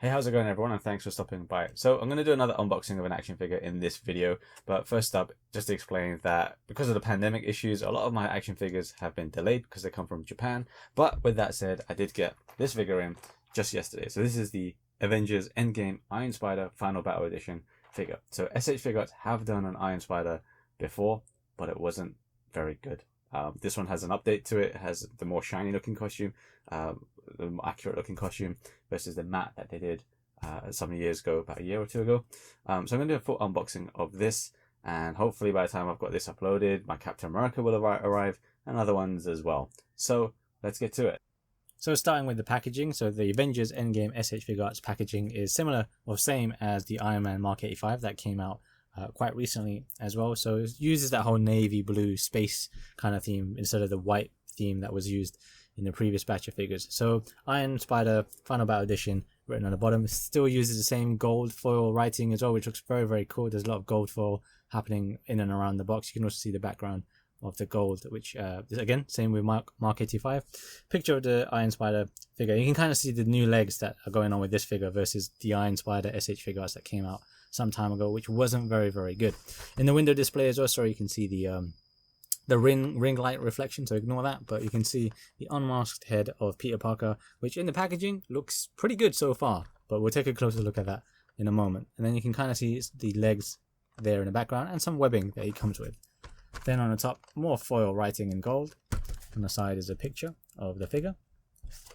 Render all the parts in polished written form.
Hey, how's it going everyone, and thanks for stopping by. So I'm going to do another unboxing of an action figure in this video, but first up, just to explain that because of the pandemic issues, a lot of my action figures have been delayed because they come from Japan. But with that said, I did get this figure in just yesterday. So this is the Avengers Endgame Iron Spider Final Battle Edition figure. So S.H.Figuarts have done an Iron Spider before, but it wasn't very good. This one has an update to it. It has the more shiny looking costume, the more accurate looking costume versus the matte that they did some years ago, about a year or two ago. So I'm going to do a full unboxing of this, and hopefully by the time I've got this uploaded, my Captain America will arrive and other ones as well. So let's get to it. So starting with the packaging, so the Avengers Endgame S.H.Figuarts packaging is similar or same as the Iron Man Mark 85 that came out quite recently as well. So it uses that whole navy blue space kind of theme instead of the white theme that was used in the previous batch of figures. So Iron Spider Final Battle Edition written on the bottom still uses the same gold foil writing as well, which looks very, very cool. There's a lot of gold foil happening in and around the box. You can also see the background of the gold, which again, same with Mark 85. Picture of the Iron Spider figure. You can kind of see the new legs that are going on with this figure versus the Iron Spider S.H.Figuarts that came out some time ago, which wasn't very, very good. In the window display as well, sorry, you can see the ring light reflection, so ignore that, but you can see the unmasked head of Peter Parker, which in the packaging looks pretty good so far, but we'll take a closer look at that in a moment. And then you can kind of see the legs there in the background and some webbing that he comes with. Then on the top, more foil writing in gold. On the side is a picture of the figure.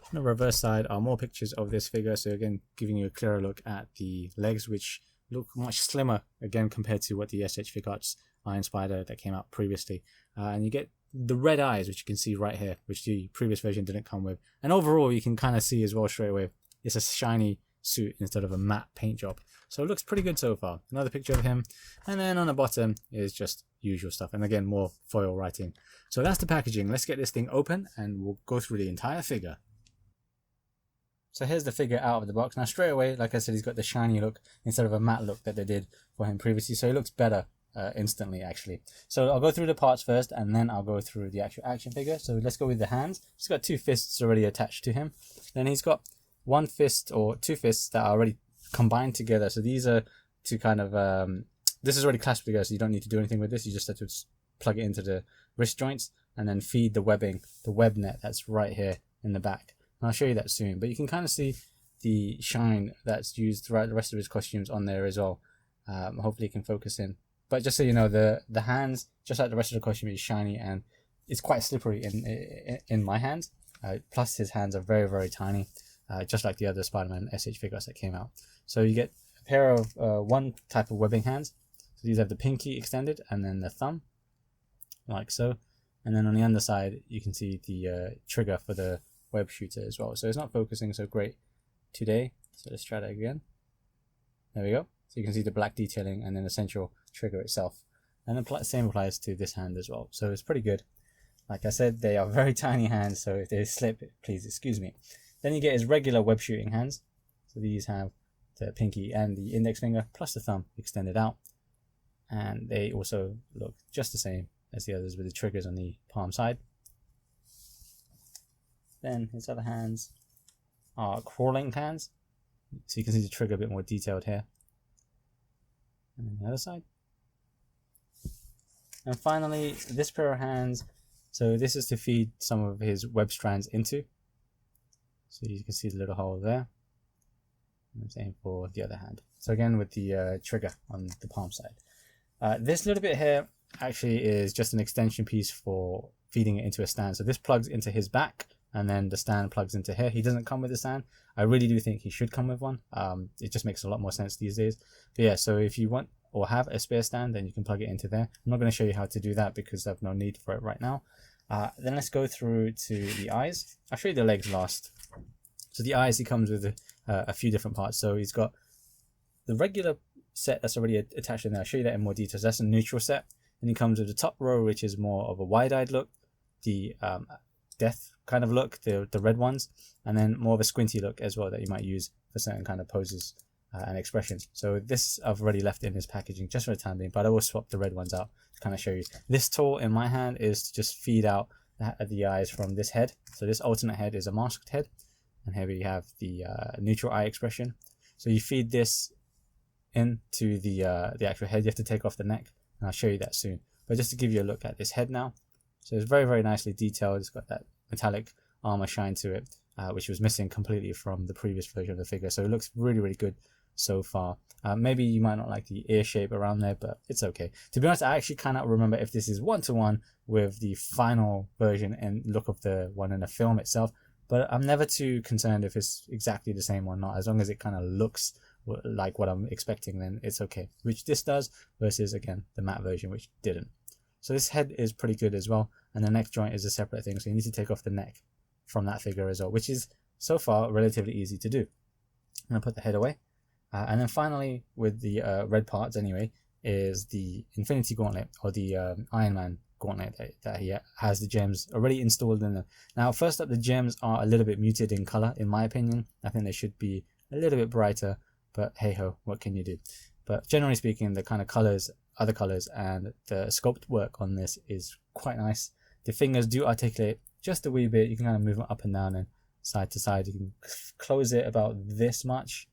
On the reverse side are more pictures of this figure, so again giving you a clearer look at the legs, which look much slimmer again compared to what the S.H.Figuarts Iron Spider that came out previously. And you get the red eyes, which you can see right here, which the previous version didn't come with. And overall, you can kind of see as well straight away, it's a shiny suit instead of a matte paint job. So it looks pretty good so far. Another picture of him. And then on the bottom is just usual stuff. And again, more foil writing. So that's the packaging. Let's get this thing open and we'll go through the entire figure. So here's the figure out of the box. Now straight away, like I said, he's got the shiny look instead of a matte look that they did for him previously. So he looks better instantly actually. So I'll go through the parts first and then I'll go through the actual action figure. So let's go with the hands. He's got two fists already attached to him. Then he's got one fist or two fists that are already combined together. So these are to kind of, this is already clasped together, so you don't need to do anything with this. You just have to plug it into the wrist joints and then feed the webbing, the web net that's right here in the back. And I'll show you that soon. But you can kind of see the shine that's used throughout the rest of his costumes on there as well. Hopefully you can focus in. But just so you know, the hands, just like the rest of the costume, is shiny and it's quite slippery in my hands. Plus his hands are very, very tiny, just like the other Spider-Man S.H.Figuarts that came out. So you get a pair of one type of webbing hands. So these have the pinky extended and then the thumb, like so. And then on the underside, you can see the trigger for the web shooter as well. So it's not focusing so great today. So let's try that again. There we go. So you can see the black detailing and then the central trigger itself. And the same applies to this hand as well. So it's pretty good. Like I said, they are very tiny hands, so if they slip, please excuse me. Then you get his regular web shooting hands. So these have the pinky and the index finger plus the thumb extended out. And they also look just the same as the others with the triggers on the palm side. Then his other hands are crawling hands. So you can see the trigger a bit more detailed here. And then the other side. And finally, this pair of hands. So this is to feed some of his web strands into. So you can see the little hole there. And same for the other hand. So again with the trigger on the palm side. This little bit here actually is just an extension piece for feeding it into a stand. So this plugs into his back and then the stand plugs into here. He doesn't come with a stand. I really do think he should come with one. It just makes a lot more sense these days. But yeah, so if you want or have a spare stand, then you can plug it into there. I'm not going to show you how to do that because I have no need for it right now. Then let's go through to the eyes. I'll show you the legs last. So the eyes, he comes with a few different parts. So he's got the regular set that's already attached in there. I'll show you that in more detail. So that's a neutral set. And he comes with the top row, which is more of a wide-eyed look, the death kind of look, the red ones, and then more of a squinty look as well that you might use for certain kind of poses and expressions. So this I've already left in his packaging just for the time being, but I will swap the red ones out to kind of show you. This tool in my hand is to just feed out the eyes from this head. So this alternate head is a masked head, and here we have the neutral eye expression. So you feed this into the actual head. You have to take off the neck, and I'll show you that soon. But just to give you a look at this head now, so it's very, very nicely detailed. It's got that metallic armor shine to it, which was missing completely from the previous version of the figure. So it looks really, really good so far. Maybe you might not like the ear shape around there, but it's okay. To be honest, I actually cannot remember if this is one-to-one with the final version and look of the one in the film itself, but I'm never too concerned if it's exactly the same or not. As long as it kind of looks like what I'm expecting, then it's okay, which this does, versus again the matte version, which didn't. So this head is pretty good as well, and the neck joint is a separate thing, so you need to take off the neck from that figure as well, which is so far relatively easy to do. I'm going to put the head away, and then finally with the red parts anyway is the Infinity Gauntlet, or the Iron Man Gauntlet that he has the gems already installed in them. Now first up, the gems are a little bit muted in color in my opinion. I think they should be a little bit brighter, but hey ho, what can you do? But generally speaking, the kind of colors, other colors, and the sculpt work on this is quite nice. The fingers do articulate just a wee bit. You can kind of move them up and down and side to side. You can close it about this much,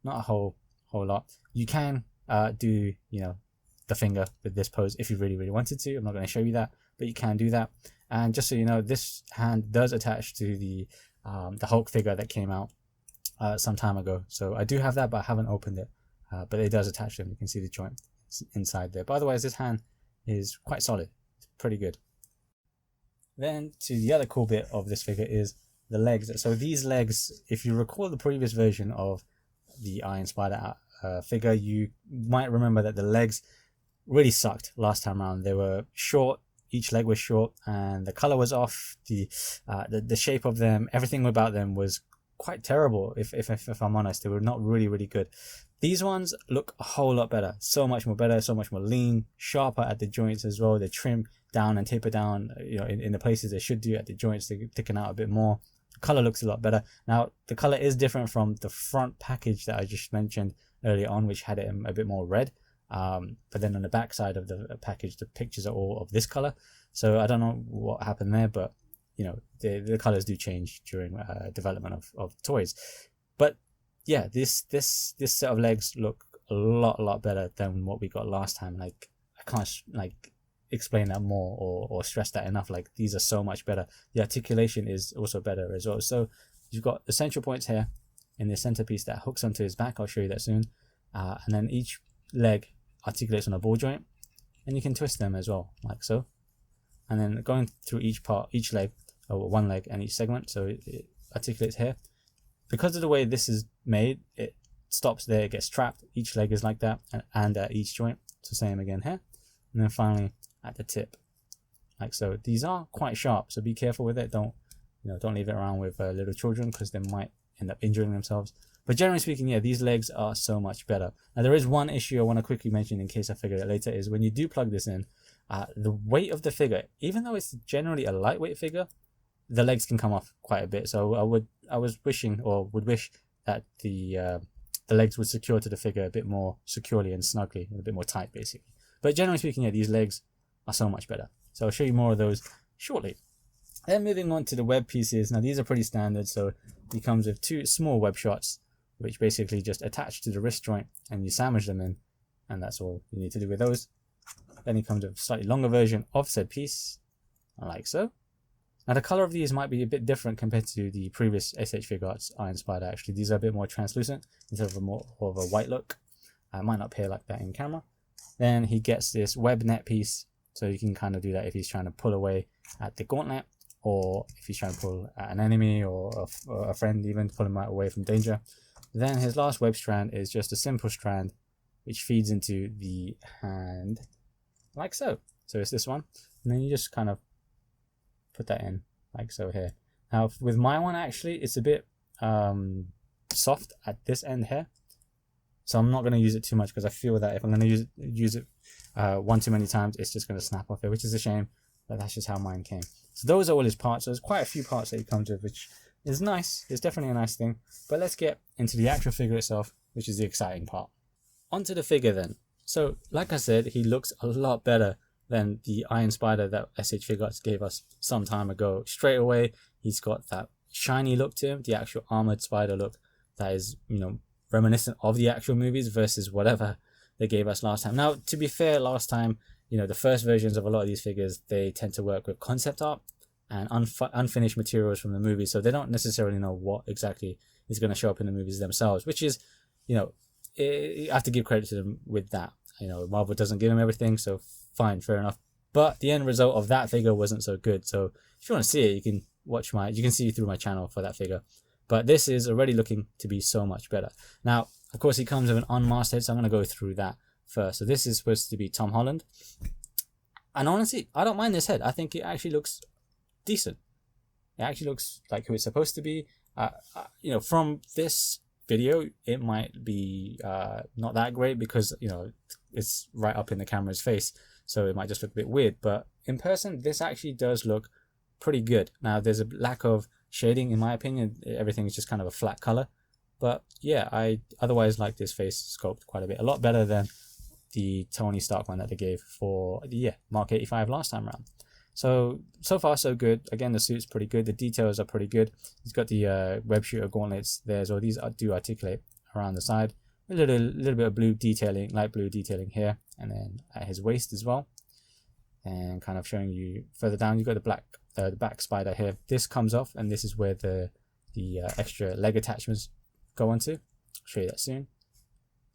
not a whole lot. You can do, you know, the finger with this pose if you really, really wanted to. I'm not going to show you that, but you can do that. And just so you know, this hand does attach to the Hulk figure that came out some time ago. So I do have that, but I haven't opened it. But it does attach to them. You can see the joint inside there. But otherwise, this hand is quite solid. It's pretty good. Then to the other cool bit of this figure is the legs. So these legs, if you recall the previous version of the Iron Spider figure, you might remember that the legs really sucked last time around. They were short. Each leg was short, and the color was off. The shape of them, everything about them was quite terrible. If I'm honest, they were not really, really good. These ones look a whole lot better, so much more better, so much more lean, sharper at the joints as well. They trim down and taper down, you know, in the places they should do at the joints. They thicken out a bit more. The color looks a lot better. Now the color is different from the front package that I just mentioned earlier on, which had it a bit more red. But then on the back side of the package, the pictures are all of this color. So I don't know what happened there, but you know, the colors do change during development of toys. But yeah, this set of legs look a lot better than what we got last time. Like, I can't like explain that more or stress that enough. Like, these are so much better. The articulation is also better as well. So you've got the central points here in the centerpiece that hooks onto his back. I'll show you that soon. And then each leg articulates on a ball joint, and you can twist them as well, like so. And then going through each part, each leg, or one leg and each segment, so it articulates here. Because of the way this is made, it stops there, it gets trapped. Each leg is like that, and at each joint. So same again here, and then finally at the tip, like so. These are quite sharp, so be careful with it. Don't leave it around with little children, because they might end up injuring themselves. But generally speaking, yeah, these legs are so much better. Now there is one issue I want to quickly mention in case I figure it later, is when you do plug this in, the weight of the figure, even though it's generally a lightweight figure, the legs can come off quite a bit. So I was wishing, or would wish, that the legs would secure to the figure a bit more securely and snugly, a bit more tight basically. But generally speaking, yeah, these legs are so much better. So I'll show you more of those shortly. Then moving on to the web pieces. Now these are pretty standard. So he comes with two small web shots, which basically just attach to the wrist joint, and you sandwich them in, and that's all you need to do with those. Then he comes with a slightly longer version of said piece, like so. Now the color of these might be a bit different compared to the previous S.H.Figuarts Iron Spider. Actually, these are a bit more translucent instead of more of a white look. It might not appear like that in camera. Then he gets this web net piece, so you can kind of do that if he's trying to pull away at the gauntlet, or if he's trying to pull at an enemy or a friend, even pull him away from danger. Then his last web strand is just a simple strand which feeds into the hand, like so. So it's this one, and then you just kind of put that in like so here. Now with my one, actually it's a bit soft at this end here, so I'm not going to use it too much, because I feel that if I'm going to use it one too many times, it's just going to snap off here, which is a shame, but that's just how mine came. So those are all his parts. So there's quite a few parts that he comes with, which is nice. It's definitely a nice thing. But let's get into the actual figure itself, which is the exciting part. Onto the figure then. So like I said, he looks a lot better than the Iron Spider that S.H.Figuarts gave us some time ago. Straight away, he's got that shiny look to him, the actual armored spider look that is, you know, reminiscent of the actual movies versus whatever they gave us last time. Now, to be fair, last time, you know, the first versions of a lot of these figures, they tend to work with concept art and unfinished materials from the movie, so they don't necessarily know what exactly is going to show up in the movies themselves, which is, you know, you have to give credit to them with that. You know, Marvel doesn't give them everything, so fine, fair enough. But the end result of that figure wasn't so good. So if you want to see it, you can you can see through my channel for that figure. But this is already looking to be so much better. Now, of course, he comes with an unmasked head, so I'm going to go through that first. So this is supposed to be Tom Holland. And honestly, I don't mind this head. I think it actually looks decent. It actually looks like who it's supposed to be. You know, from this video, it might be not that great because, you know, it's right up in the camera's face. So it might just look a bit weird. But in person, this actually does look pretty good. Now, there's a lack of shading, in my opinion. Everything is just kind of a flat color. But yeah, I otherwise like this face sculpt quite a bit. A lot better than the Tony Stark one that they gave for the Mark 85 last time around. So far so good. Again, the suit's pretty good. The details are pretty good. He's got the web shooter gauntlets there as well. These do articulate around the side. A little bit of blue detailing, light blue detailing here, and then at his waist as well. And kind of showing you further down, you've got the back spider here. This comes off, and this is where the extra leg attachments go onto. I'll show you that soon.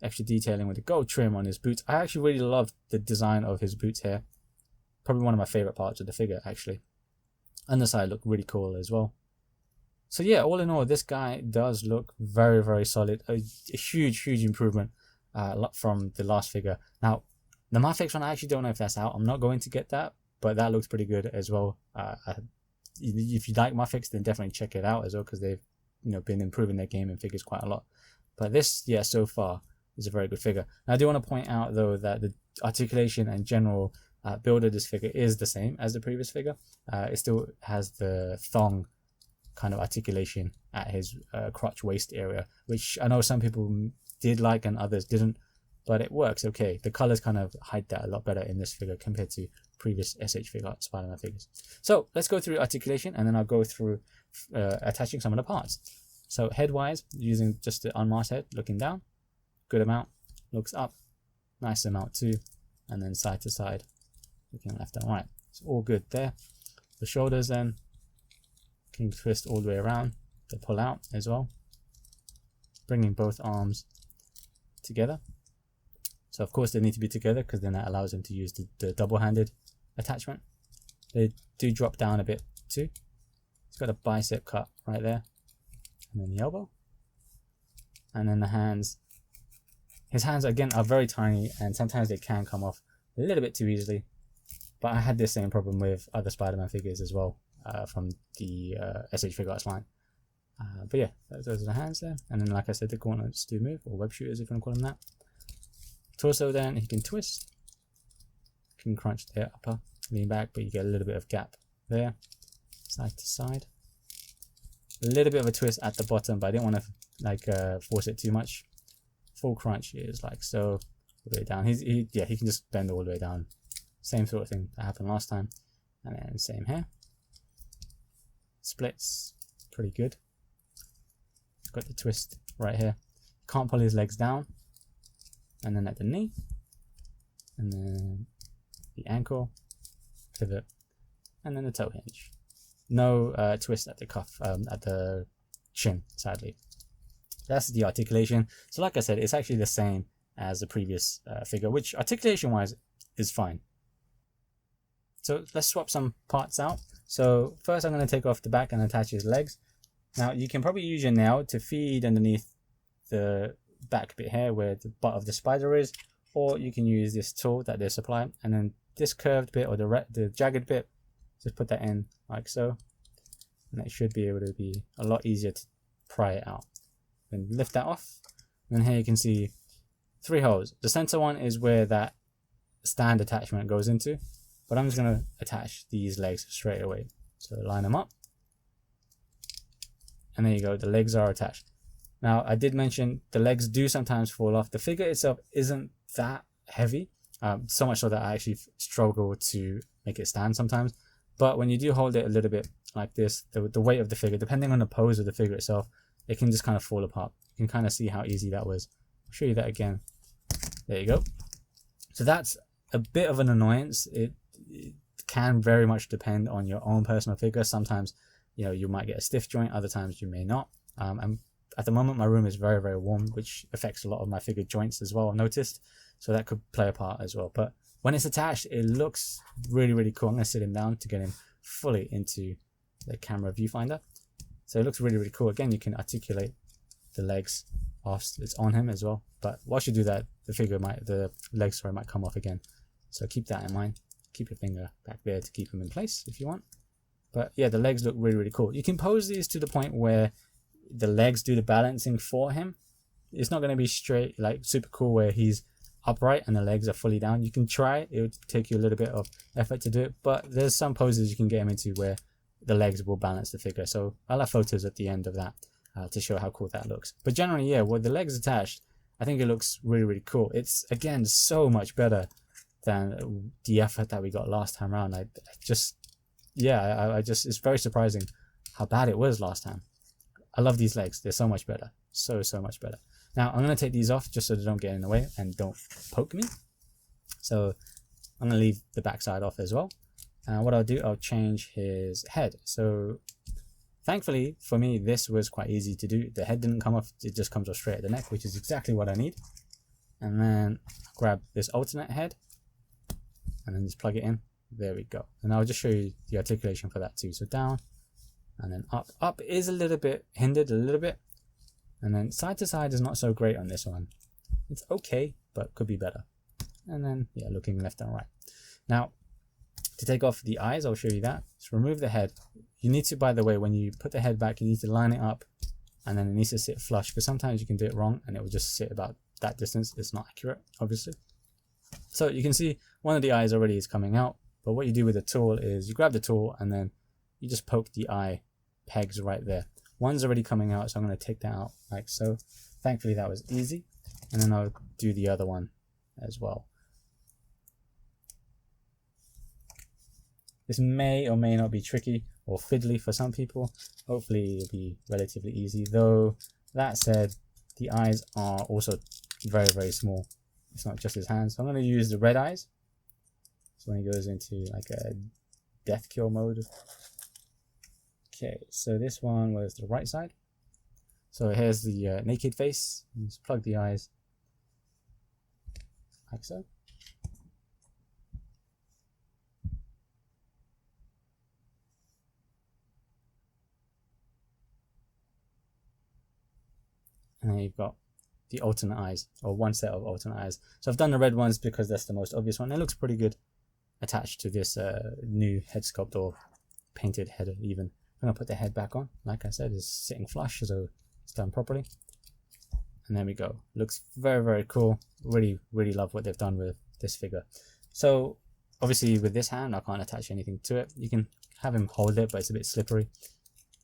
Extra detailing with the gold trim on his boots. I actually really love the design of his boots here. Probably one of my favorite parts of the figure, actually. Underside look really cool as well. So yeah, all in all, this guy does look very, very solid. A huge improvement from the last figure. Now, the Mafex one, I actually don't know if that's out. I'm not going to get that, but that looks pretty good as well. If you like Mafex, then definitely check it out as well, because they've, you know, been improving their game and figures quite a lot. But this, yeah, so far is a very good figure. Now, I do want to point out though that the articulation and general build of this figure is the same as the previous figure. It still has the thong kind of articulation at his crotch waist area, which I know some people did like and others didn't, but it works okay. The colors kind of hide that a lot better in this figure compared to previous S.H.Figuarts Spider-Man figures. So let's go through articulation, and then I'll go through attaching some of the parts. So head-wise, using just the unmasked head, looking down, good amount, looks up, nice amount too, and then side to side, looking left and right. It's all good there. The shoulders then, can twist all the way around to pull out as well, bringing both arms together. So of course they need to be together, because then that allows them to use the double-handed attachment. They do drop down a bit too. It's got a bicep cut right there, and then the elbow, and then the hands. His hands again are very tiny, and sometimes they can come off a little bit too easily. But I had this same problem with other Spider-Man figures as well, from the S.H.Figuarts line. But yeah, those are the hands there. And then, like I said, the gauntlets do move, or web shooters if you want to call them that. Torso then, he can twist, can crunch there, upper, lean back, but you get a little bit of gap there, side to side. A little bit of a twist at the bottom, but I didn't want to force it too much. Full crunch is like so, all the way down. He can just bend all the way down. Same sort of thing that happened last time. And then same here. Splits, pretty good. Got the twist right here. Can't pull his legs down. And then at the knee. And then the ankle, pivot, and then the toe hinge. No twist at the cuff, at the shin, sadly. That's the articulation. So like I said, it's actually the same as the previous figure, which articulation-wise is fine. So let's swap some parts out. So first I'm going to take off the back and attach his legs. Now you can probably use your nail to feed underneath the back bit here where the butt of the spider is, or you can use this tool that they supply, and then this curved bit or the jagged bit, just put that in like so, and it should be able to be a lot easier to pry it out. Then lift that off, and then here you can see 3 holes. The center one is where that stand attachment goes into, but I'm just going to attach these legs straight away. So line them up, and there you go, the legs are attached. Now I did mention the legs do sometimes fall off. The figure itself isn't that heavy, so much so that I actually struggle to make it stand sometimes. But when you do hold it a little bit like this, the weight of the figure, depending on the pose of the figure itself, it can just kind of fall apart. You can kind of see how easy that was. I'll show you that again. There you go. So that's a bit of an annoyance. It can very much depend on your own personal figure. Sometimes, you know, you might get a stiff joint, other times you may not. And at the moment, my room is very, very warm, which affects a lot of my figure joints as well, I've noticed. So that could play a part as well. But when it's attached, it looks really, really cool. I'm going to sit him down to get him fully into the camera viewfinder. So it looks really, really cool. Again, you can articulate the legs whilst it's on him as well. But whilst you do that, the legs might come off again. So keep that in mind. Keep your finger back there to keep him in place if you want. But yeah, the legs look really, really cool. You can pose these to the point where the legs do the balancing for him. It's not going to be straight, like super cool where he's upright and the legs are fully down. You can try it. It would take you a little bit of effort to do it. But there's some poses you can get him into where the legs will balance the figure. So I'll have photos at the end of that to show how cool that looks. But generally, yeah, with the legs attached, I think it looks really, really cool. It's, again, so much better than the effort that we got last time around. I just it's very surprising how bad it was last time. I love these legs. They're so much better. So much better. Now, I'm going to take these off just so they don't get in the way and don't poke me. So I'm going to leave the back side off as well. And what I'll do, I'll change his head. So thankfully for me, this was quite easy to do. The head didn't come off. It just comes off straight at the neck, which is exactly what I need. And then grab this alternate head and then just plug it in. There we go. And I'll just show you the articulation for that too. So down and then up. Up is a little bit hindered, a little bit. And then side to side is not so great on this one. It's okay, but could be better. And then, yeah, looking left and right. Now, to take off the eyes, I'll show you that. So remove the head. You need to, by the way, when you put the head back, you need to line it up and then it needs to sit flush, because sometimes you can do it wrong and it will just sit about that distance. It's not accurate, obviously. So you can see one of the eyes already is coming out, but what you do with the tool is you grab the tool and then you just poke the eye pegs right there. One's already coming out, so I'm going to take that out like so. Thankfully that was easy. And then I'll do the other one as well. This may or may not be tricky or fiddly for some people. Hopefully it'll be relatively easy, though that said, the eyes are also very, very small. It's not just his hands. So I'm going to use the red eyes. So when he goes into like a death kill mode. Okay, so this one was the right side. So here's the naked face. Just plug the eyes like so. And then you've got the alternate eyes, or one set of alternate eyes. So I've done the red ones because that's the most obvious one. It looks pretty good attached to this new head sculpt, or painted head even. I'm going to put the head back on. Like I said, it's sitting flush, so it's done properly. And there we go. Looks very, very cool. Really, really love what they've done with this figure. So obviously with this hand, I can't attach anything to it. You can have him hold it, but it's a bit slippery.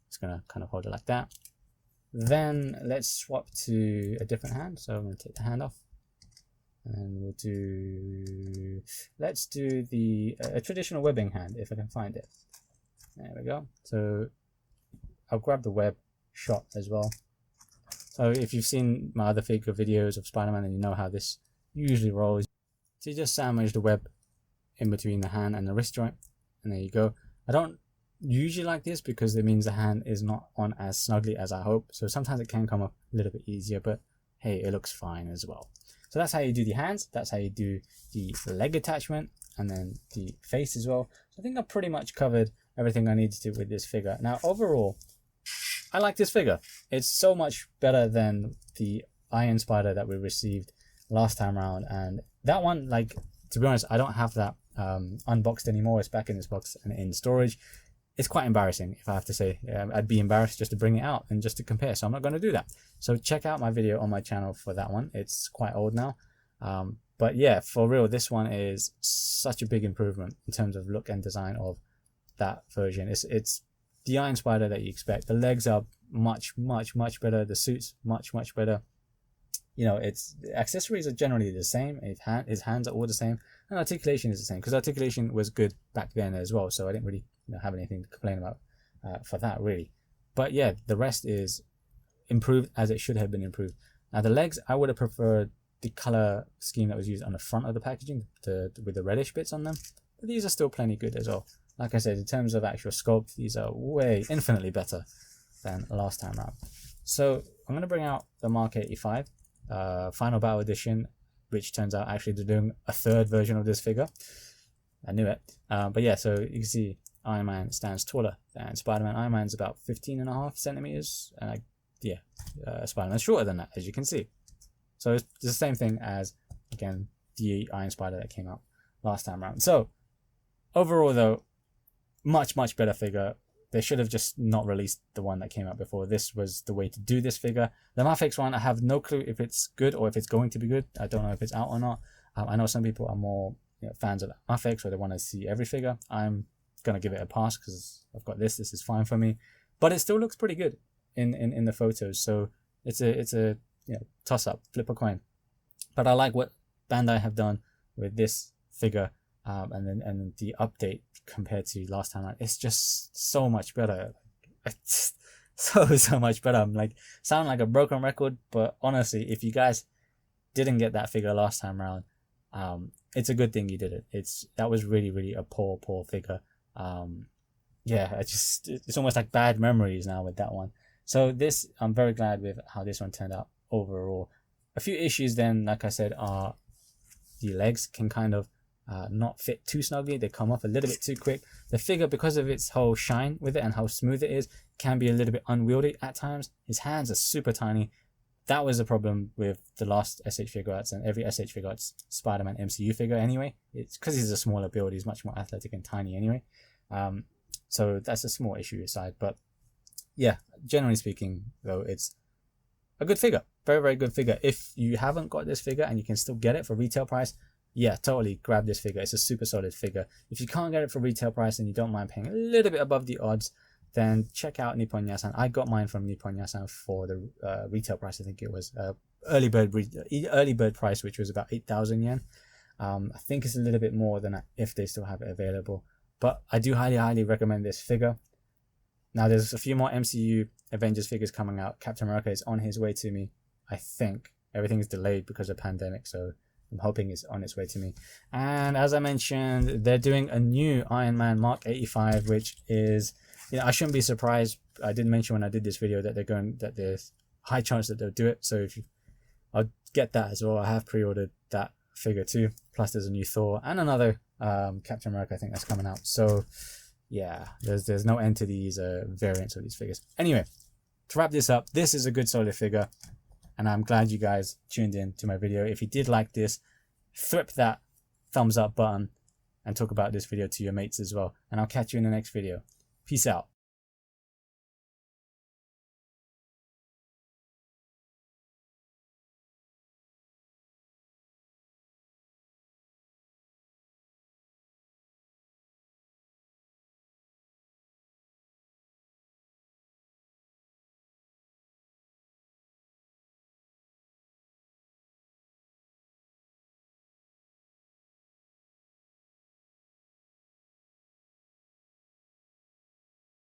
Just going to kind of hold it like that. Then let's swap to a different hand. So I'm going to take the hand off. And we'll do, let's do the a traditional webbing hand, if I can find it. There we go. So I'll grab the web shot as well. So if you've seen my other figure videos of Spider-Man and you know how this usually rolls, so you just sandwich the web in between the hand and the wrist joint, and there you go. I don't usually like this because it means the hand is not on as snugly as I hope. So sometimes it can come up a little bit easier, but hey, it looks fine as well. So that's how you do the hands. That's how you do the leg attachment, and then the face as well. So I think I've pretty much covered everything I need to do with this figure. Now, overall, I like this figure. It's so much better than the Iron Spider that we received last time around. And that one, like, to be honest, I don't have that unboxed anymore. It's back in this box and in storage. It's quite embarrassing, if I have to say. I'd be embarrassed just to bring it out and just to compare, so I'm not going to do that. So check out my video on my channel for that one. It's quite old now. But yeah, for real, this one is such a big improvement in terms of look and design of that version. It's the Iron Spider that you expect. The legs are much better. The suit's much better. You know, the accessories are generally the same. His hands are all the same, and articulation is the same, because articulation was good back then as well. So I didn't really have anything to complain about for that really. But yeah, the rest is improved as it should have been improved. Now the legs, I would have preferred the color scheme that was used on the front of the packaging, with the reddish bits on them. But these are still plenty good as well. Like I said, in terms of actual sculpt, these are infinitely better than last time around. So I'm going to bring out the Mark 85 Final Battle Edition, which turns out actually they're doing a third version of this figure. I knew it. But yeah, so you can see Iron Man stands taller than Spider-Man. Iron Man's about 15.5 centimeters. And Spider-Man's shorter than that, as you can see. So it's the same thing as, again, the Iron Spider that came out last time around. So overall, though, much better figure. They should have just not released the one that came out before. This was the way to do this figure. The Mafex one, I have no clue if it's good or if it's going to be good. I don't know if it's out or not. I know some people are more fans of Mafex, or they want to see every figure. I'm gonna give it a pass because I've got this. This is fine for me, but it still looks pretty good in the photos. So it's a toss up, flip a coin. But I like what Bandai have done with this figure, and then the update compared to last time. It's just so much better. It's so much better. I'm like sound like a broken record, but honestly, if you guys didn't get that figure last time around, it's a good thing you did it. That was really a poor figure. It's almost like bad memories now with that one. So this, I'm very glad with how this one turned out overall. A few issues then, like I said, are the legs can kind of not fit too snugly. They come off a little bit too quick. The figure, because of its whole shine with it and how smooth it is, can be a little bit unwieldy at times. His hands are super tiny. That was a problem with the last S.H.Figuarts and every S.H.Figuarts Spider-Man MCU figure anyway. It's because he's a smaller build, he's much more athletic and tiny anyway. So that's a small issue aside. But yeah, generally speaking, though, it's a good figure. Very good figure. If you haven't got this figure and you can still get it for retail price, yeah, totally grab this figure. It's a super solid figure. If you can't get it for retail price and you don't mind paying a little bit above the odds, then check out Nippon Yasan. I got mine from Nippon Yasan for the retail price. I think it was early bird price, which was about 8,000 yen. I think it's a little bit more than that if they still have it available. But I do highly recommend this figure. Now there's a few more MCU Avengers figures coming out. Captain America is on his way to me. I think everything is delayed because of pandemic, so I'm hoping it's on its way to me. And as I mentioned, they're doing a new Iron Man Mark 85, which is, I shouldn't be surprised. I did mention when I did this video that there's high chance that they'll do it. So I'll get that as well. I have pre-ordered that figure too. Plus there's a new Thor and another Captain America, I think, that's coming out. So yeah, there's no end to these variants of these figures. Anyway, to wrap this up, this is a good solid figure. And I'm glad you guys tuned in to my video. If you did like this, flip that thumbs up button and talk about this video to your mates as well. And I'll catch you in the next video. Peace out.